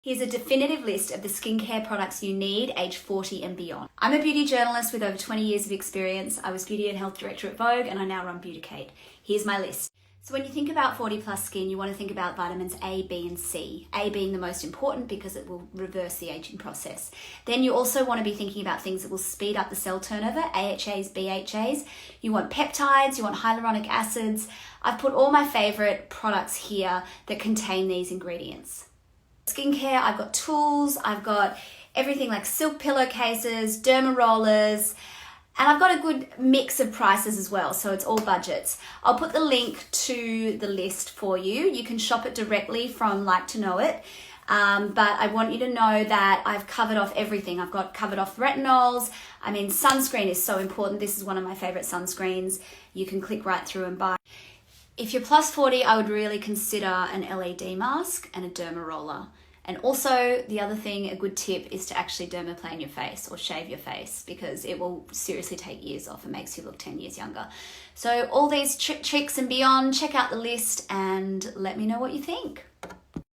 Here's a definitive list of the skincare products you need age 40 and beyond. I'm a beauty journalist with over 20 years of experience. I was beauty and health director at Vogue and I now run Beauticade. Here's my list. So when you think about 40 plus skin, you want to think about vitamins A, B and C. A being the most important because it will reverse the aging process. Then you also want to be thinking about things that will speed up the cell turnover, AHAs, BHAs. You want peptides, you want hyaluronic acids. I've put all my favorite products here that contain these ingredients. Skincare, I've got tools, I've got everything like silk pillowcases, derma rollers, and I've got a good mix of prices as well, so it's all budgets. I'll put the link to the list for you. You can shop it directly from Like to Know It, but I want you to know that I've covered off everything. I've got covered off retinols. I mean, sunscreen is so important. This is one of my favorite sunscreens. You can click right through and buy. If you're plus 40, I would really consider an LED mask and a derma roller. And also, the other thing, a good tip is to actually dermaplane your face or shave your face because it will seriously take years off and makes you look 10 years younger. So all these tricks and beyond, check out the list and let me know what you think.